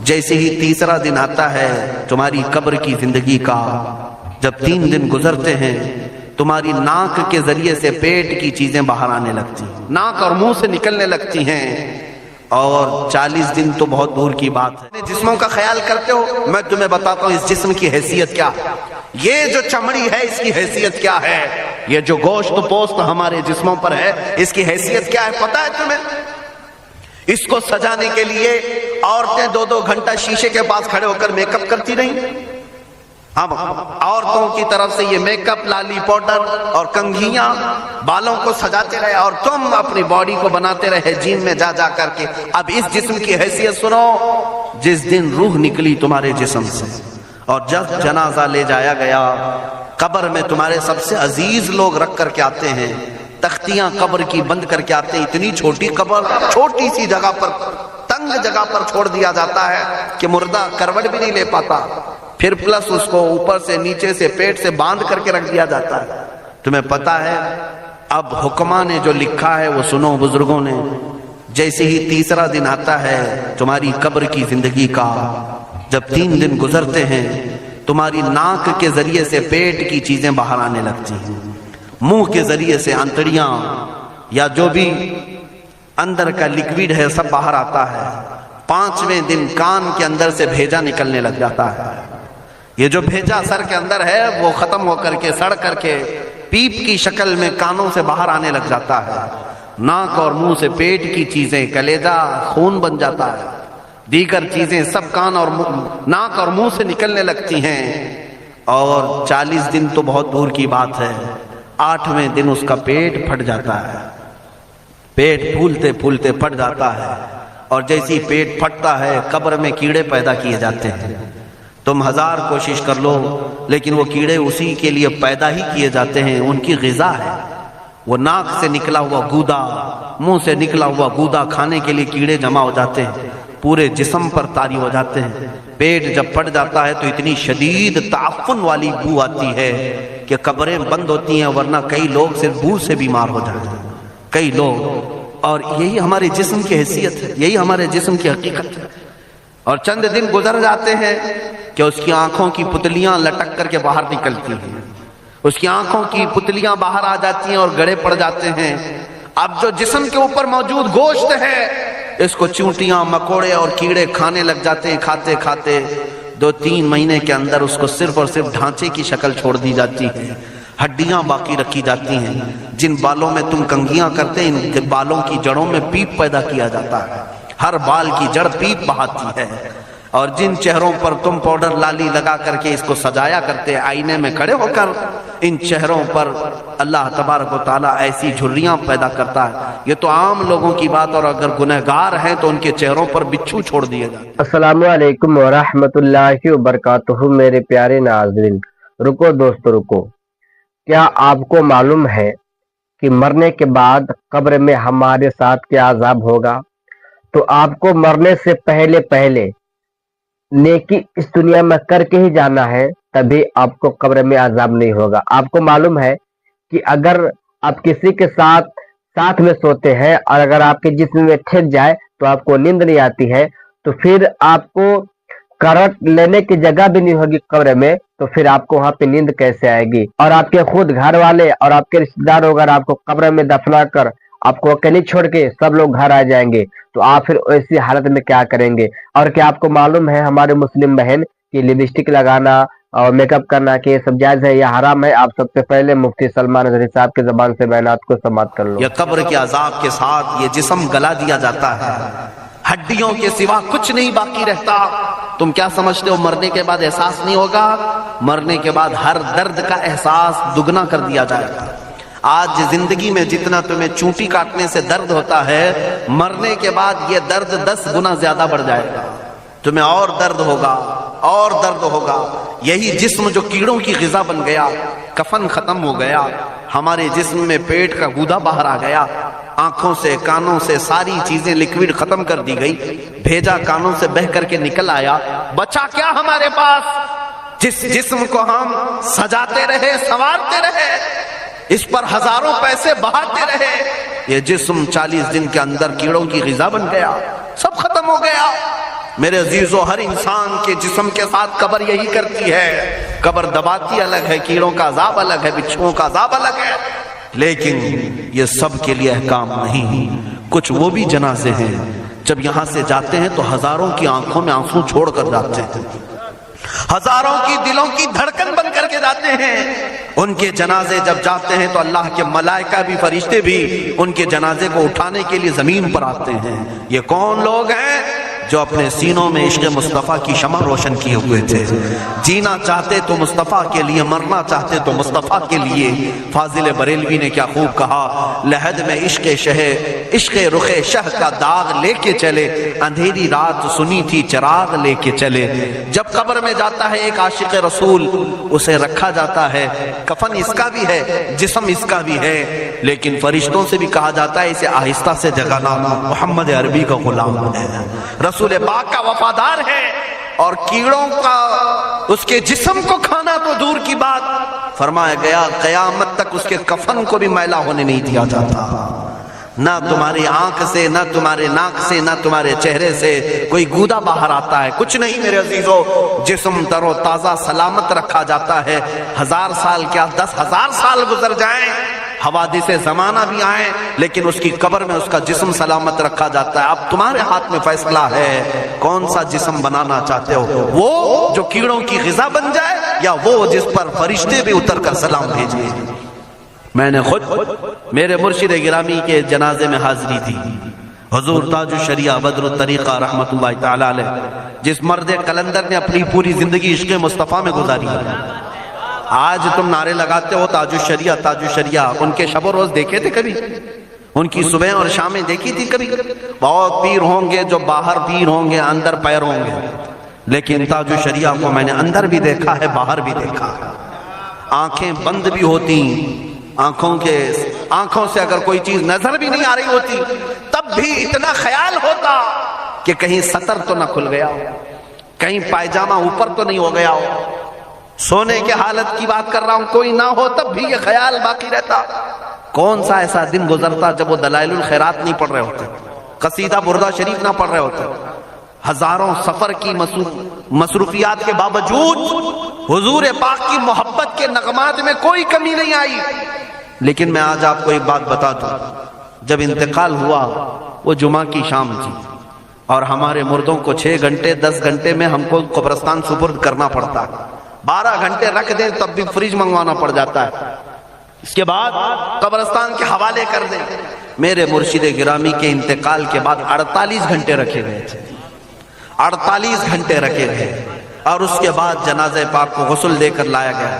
جیسے ہی تیسرا دن آتا ہے تمہاری قبر کی زندگی کا، جب 3 دن گزرتے ہیں تمہاری ناک کے ذریعے سے پیٹ کی چیزیں باہر آنے لگتی ہیں، ناک اور منہ سے نکلنے لگتی ہیں، اور 40 دن تو بہت دور کی بات ہے۔ جسموں کا خیال کرتے ہو، میں تمہیں بتاتا ہوں اس جسم کی حیثیت کیا ہے، یہ جو چمڑی ہے اس کی حیثیت کیا ہے، یہ جو گوشت پوست ہمارے جسموں پر ہے اس کی حیثیت کیا ہے پتہ ہے تمہیں؟ اس کو سجانے کے لیے عورتیں 2-2 گھنٹہ شیشے کے پاس کھڑے ہو کر میک اپ کرتی رہیں۔ اب عورتوں کی طرف سے یہ میک اپ، لالی پاؤڈر اور کنگھیاں بالوں کو سجاتے رہے، اور تم اپنی باڈی کو بناتے رہے جیم میں جا جا کر کے۔ اب اس جسم کی حیثیت سنو، جس دن روح نکلی تمہارے جسم سے اور جب جنازہ لے جایا گیا، قبر میں تمہارے سب سے عزیز لوگ رکھ کر کے آتے ہیں، تختیاں قبر کی بند کر کے آتے ہیں، اتنی چھوٹی قبر، چھوٹی سی جگہ پر، تنگ جگہ پر چھوڑ دیا جاتا ہے کہ مردہ کروٹ بھی نہیں لے پاتا، پھر پلس اس کو اوپر سے نیچے سے پیٹ سے باندھ کر کے رکھ دیا جاتا ہے۔ تمہیں پتا ہے اب حکماں نے جو لکھا ہے وہ سنو بزرگوں نے، جیسے ہی تیسرا دن آتا ہے تمہاری قبر کی زندگی کا، جب 3 دن گزرتے ہیں تمہاری ناک کے ذریعے سے پیٹ کی چیزیں باہر آنے لگتی ہیں، منہ کے ذریعے سے آنتڑیاں یا جو بھی اندر کا لکوڈ ہے سب باہر آتا ہے۔ 5ویں دن کان کے اندر سے بھیجا نکلنے لگ جاتا ہے، یہ جو بھیجا سر کے اندر ہے وہ ختم ہو کر کے سڑ کر کے پیپ کی شکل میں کانوں سے باہر آنے لگ جاتا ہے، ناک اور منہ سے پیٹ کی چیزیں، کلیجہ، خون بن جاتا ہے، دیگر چیزیں سب کان اور ناک اور منہ سے نکلنے لگتی ہیں، اور 40 دن تو بہت دور کی بات ہے، 8ویں دن اس کا پیٹ پھٹ جاتا ہے، پیٹ پھولتے پھولتے پھٹ جاتا ہے، اور جیسی پیٹ پھٹتا ہے قبر میں کیڑے پیدا کیے جاتے ہیں۔ تم 1000 کوشش کر لو لیکن وہ کیڑے اسی کے لیے پیدا ہی کیے جاتے ہیں، ان کی غذا ہے، وہ ناک سے نکلا ہوا گودا، منہ سے نکلا ہوا گودا کھانے کے لیے کیڑے جمع ہو جاتے ہیں، پورے جسم پر طاری ہو جاتے ہیں۔ پیٹ جب پھٹ جاتا ہے تو اتنی شدید تعفن والی بو آتی ہے کہ قبریں بند ہوتی ہیں، ورنہ کئی لوگ صرف بو سے بیمار ہو جاتے ہیں، کئی لوگ۔ اور یہی ہمارے جسم کی حیثیت ہے، یہی ہمارے جسم کی حقیقت ہے۔ اور چند دن گزر جاتے ہیں کہ اس کی آنکھوں کی پتلیاں لٹک کر کے باہر نکلتی ہیں، اس کی آنکھوں کی پتلیاں باہر آ جاتی ہیں اور گڑے پڑ جاتے ہیں۔ اب جو جسم کے اوپر موجود گوشت ہے اس کو چونٹیاں، مکوڑے اور کیڑے کھانے لگ جاتے ہیں، کھاتے کھاتے 2-3 مہینے کے اندر اس کو صرف اور صرف ڈھانچے کی شکل چھوڑ دی جاتی ہے، ہڈیاں باقی رکھی جاتی ہیں۔ جن بالوں میں تم کنگھیاں کرتے ہیں ان بالوں کی جڑوں میں پیپ پیدا کیا جاتا ہے، ہر بال کی جڑ پیپ بہاتی ہے۔ اور جن چہروں پر تم پاؤڈر لالی لگا کر کے اس کو سجایا کرتے آئینے میں کھڑے ہو کر، ان چہروں پر اللہ تبارک و تعالیٰ ایسی جھریاں پیدا کرتا ہے۔ یہ تو عام لوگوں کی بات، اور اگر گنہگار ہیں تو ان کے چہروں پر بچھو چھوڑ دیے جاتے ہیں۔ السلام علیکم ورحمۃ اللہ وبرکاتہ۔ میرے پیارے ناظرین، رکو دوستو رکو، کیا آپ کو معلوم ہے کہ مرنے کے بعد قبر میں ہمارے ساتھ کیا عذاب ہوگا؟ تو آپ کو مرنے سے پہلے نیکی اس دنیا میں کر کے ہی جانا ہے، تبھی آپ کو قبر میں عذاب نہیں ہوگا۔ آپ کو معلوم ہے کہ اگر آپ کسی کے ساتھ میں سوتے ہیں اور اگر آپ کے جسم میں ٹھک جائے تو آپ کو نیند نہیں آتی ہے، تو پھر آپ کو کرٹ لینے کی جگہ بھی نہیں ہوگی قبر میں، تو پھر آپ کو وہاں پہ نیند کیسے آئے گی؟ اور آپ کے خود گھر والے اور آپ کے رشتے دار اگر آپ کو قبر میں دفنا کر آپ کو اکیلے چھوڑ کے سب لوگ گھر آ جائیں گے تو آپ پھر ایسی حالت میں کیا کریں گے؟ اور کیا آپ کو معلوم ہے ہمارے مسلم بہن کی لپسٹک لگانا اور میک اپ کرنا کہ یہ سب جائز ہے یا حرام ہے؟ آپ سب سے پہلے مفتی سلمان اظہری صاحب کی زبان سے بیانات کو سماعت کر لو۔ یہ قبر کے عذاب کے ساتھ یہ جسم گلا دیا جاتا ہے، ہڈیوں کے سوا کچھ نہیں باقی رہتا۔ تم کیا سمجھتے ہو مرنے کے بعد احساس نہیں ہوگا؟ مرنے کے بعد ہر درد کا احساس دگنا کر دیا جائے گا۔ آج زندگی میں جتنا تمہیں چونٹی کاٹنے سے درد ہوتا ہے، مرنے کے بعد یہ درد 10 گنا زیادہ بڑھ جائے گا، تمہیں اور درد ہوگا اور درد ہوگا۔ یہی جسم جو کیڑوں کی غذا بن گیا، کفن ختم ہو گیا، ہمارے جسم میں پیٹ کا گودا باہر آ گیا، آنکھوں سے کانوں سے ساری چیزیں لکوڈ ختم کر دی گئی، بھیجا کانوں سے بہ کر کے نکل آیا، بچا کیا ہمارے پاس؟ جس جسم کو ہم سجاتے رہے، سنوارتے رہے، اس پر ہزاروں پیسے بہاتے رہے، یہ جسم 40 دن کے اندر کیڑوں کی غذا بن گیا، سب ختم ہو گیا۔ میرے عزیزو، ہر انسان کے جسم کے ساتھ قبر یہی کرتی ہے، قبر دباتی الگ ہے، کیڑوں کا عذاب الگ ہے، بچھوؤں کا عذاب الگ ہے، لیکن یہ سب کے لیے احکام نہیں۔ کچھ وہ بھی جنازے ہیں جب یہاں سے جاتے ہیں تو ہزاروں کی آنکھوں میں آنسو چھوڑ کر جاتے ہیں، ہزاروں کی دلوں کی دھڑکن بن کر کے جاتے ہیں۔ ان کے جنازے جب جاتے ہیں تو اللہ کے ملائکہ بھی، فرشتے بھی ان کے جنازے کو اٹھانے کے لیے زمین پر آتے ہیں۔ یہ کون لوگ ہیں؟ جو اپنے سینوں میں عشق مصطفیٰ کی شمع روشن کیے ہوئے تھے، جینا چاہتے تو مصطفیٰ کے لیے، مرنا چاہتے تو مصطفیٰ کے لیے۔ فاضل بریلوی نے کیا خوب کہا، لحد میں عشق رخ شہ کا داغ لے کے چلے، اندھیری رات سنی تھی چراغ لے کے چلے۔ جب قبر میں جاتا ہے ایک عاشق رسول، اسے رکھا جاتا ہے، کفن اس کا بھی ہے، جسم اس کا بھی ہے، لیکن فرشتوں سے بھی کہا جاتا ہے اسے آہستہ سے جگانا، محمد عربی کا غلام ہے، رسول پاک کا وفادار ہے، اور کیڑوں کا اس کے جسم کو کھانا تو دور کی بات، فرمایا گیا قیامت تک اس کے کفن کو بھی میلا ہونے نہیں دیا جاتا۔ نہ تمہاری آنکھ سے، نہ تمہارے ناک سے، نہ تمہارے چہرے سے کوئی گودا باہر آتا ہے، کچھ نہیں میرے عزیزو، جسم تر و تازہ سلامت رکھا جاتا ہے۔ 1000 سال کیا 10,000 سال گزر جائیں، حوادث زمانہ بھی آئیں، لیکن اس کی قبر میں اس کا جسم سلامت رکھا جاتا ہے۔ اب تمہارے ہاتھ میں فیصلہ ہے، کون سا جسم بنانا چاہتے ہو، وہ جو کیڑوں کی غذا بن جائے، یا وہ جس پر فرشتے بھی اتر کر سلام بھیجیں۔ میں نے خود میرے مرشد گرامی کے جنازے میں حاضری تھی، حضور تاج الشریعہ بدر الطریقہ رحمت اللہ تعالی علیہ، جس مرد قلندر نے اپنی پوری زندگی عشق مصطفیٰ میں گزاری ہے۔ آج تم نعرے لگاتے ہو تاج الشریعہ تاج الشریعہ، ان کے شب و روز دیکھے تھے کبھی؟ ان کی صبح اور شامیں دیکھی تھی کبھی؟ بہت پیر ہوں گے جو باہر پیر ہوں گے، اندر پیر ہوں گے، لیکن تاج الشریعہ کو میں نے اندر بھی دیکھا ہے، باہر بھی دیکھا ہے۔ آنکھیں بند بھی ہوتی، آنکھوں سے اگر کوئی چیز نظر بھی نہیں آ رہی ہوتی، تب بھی اتنا خیال ہوتا کہ کہیں سطر تو نہ کھل گیا ہو، کہیں پائجامہ اوپر تو نہیں ہو گیا ہو۔ سونے کے حالت کی بات کر رہا ہوں، کوئی نہ ہو تب بھی یہ خیال باقی رہتا۔ کون سا ایسا دن گزرتا جب وہ دلائل الخیرات نہیں پڑھ رہے ہوتے، قصیدہ بردہ شریف نہ پڑھ رہے ہوتے، ہزاروں سفر کی مصروفیات کے باوجود حضور پاک کی محبت کے نغمات میں کوئی کمی نہیں آئی۔ لیکن میں آج آپ کو ایک بات بتا دوں، جب انتقال ہوا وہ جمعہ کی شام تھی، اور ہمارے مردوں کو 6 گھنٹے 10 گھنٹے میں ہم کو قبرستان سپرد کرنا پڑتا ہے، 12 گھنٹے رکھ دیں تب بھی فریج منگوانا پڑ جاتا ہے، اس کے بعد قبرستان کے حوالے کر دیں۔ میرے مرشد گرامی کے انتقال کے بعد 48 گھنٹے رکھے گئے تھے، 48 گھنٹے رکھے گئے، اور اس کے بعد جنازہ پاک کو غسل دے کر لایا گیا۔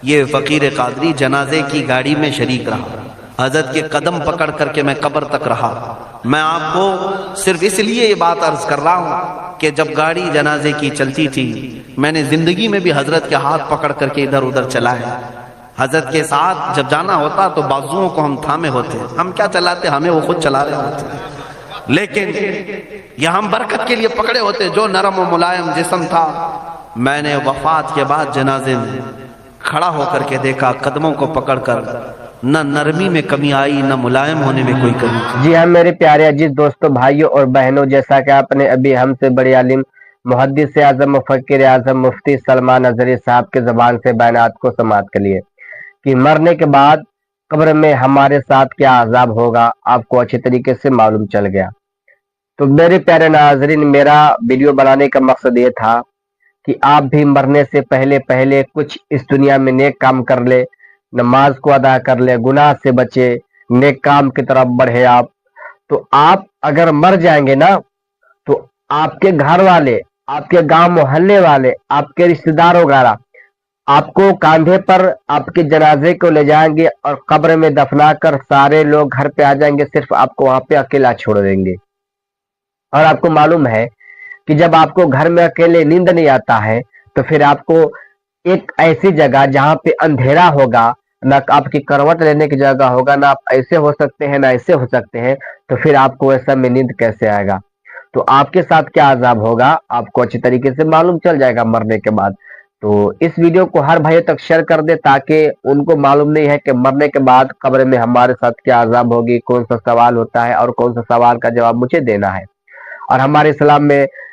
یہ فقیر قادری جنازے کی گاڑی میں شریک رہا، حضرت کے قدم پکڑ کر کے میں قبر تک رہا۔ میں آپ کو صرف اس لیے یہ بات عرض کر رہا ہوں کہ جب گاڑی جنازے کی چلتی تھی، میں نے زندگی میں بھی حضرت کے ہاتھ پکڑ کر کے ادھر ادھر چلائے۔ حضرت کے ساتھ جب جانا ہوتا تو بازوؤں کو ہم تھامے ہوتے، ہم کیا چلاتے، ہمیں وہ خود چلا رہے ہوتے، لیکن یہ ہم برکت کے لیے پکڑے ہوتے۔ جو نرم و ملائم جسم تھا، میں نے وفات کے بعد جنازے میں کھڑا ہو کر کے دیکھا، قدموں کو پکڑ کر، نہ نرمی میں کمی آئی، نہ ملائم ہونے میں کوئی کمی۔ جی ہاں میرے پیارے عزیز دوستوں، بھائیوں اور بہنوں، جیسا کہ آپ نے ابھی ہم سے بڑے عالم محدث اعظم مفکر اعظم مفتی سلمان اظہری صاحب کے زبان سے بیانات کو سماعت کر لیے کہ مرنے کے بعد قبر میں ہمارے ساتھ کیا عذاب ہوگا، آپ کو اچھے طریقے سے معلوم چل گیا۔ تو میرے پیارے ناظرین، میرا ویڈیو بنانے کا مقصد یہ تھا کہ آپ بھی مرنے سے پہلے کچھ اس دنیا میں نیک کام کر لے، نماز کو ادا کر لے، گناہ سے بچے، نیک کام کی طرف بڑھے۔ آپ تو آپ اگر مر جائیں گے نا، تو آپ کے گھر والے، آپ کے گاؤں محلے والے، آپ کے رشتہ دار وغیرہ آپ کو کاندھے پر آپ کے جنازے کو لے جائیں گے اور قبر میں دفنا کر سارے لوگ گھر پہ آ جائیں گے، صرف آپ کو وہاں پہ اکیلا چھوڑ دیں گے۔ اور آپ کو معلوم ہے کہ جب آپ کو گھر میں اکیلے نیند نہیں آتا ہے تو پھر آپ کو ایک ایسی جگہ جہاں پہ اندھیرا ہوگا، نہ آپ کی کروٹ لینے کی جگہ ہوگا، نہ آپ ایسے ہو سکتے ہیں نہ ایسے ہو سکتے ہیں، تو پھر آپ کو ایسا میں نیند کیسے آئے گا؟ تو آپ کے ساتھ کیا عذاب ہوگا آپ کو اچھی طریقے سے معلوم چل جائے گا مرنے کے بعد۔ تو اس ویڈیو کو ہر بھائی تک شیئر کر دے تاکہ ان کو معلوم نہیں ہے کہ مرنے کے بعد قبر میں ہمارے ساتھ کیا عذاب ہوگی، کون سا سوال ہوتا ہے اور کون سا سوال کا جواب مجھے دینا ہے۔ اور ہمارے اسلام میں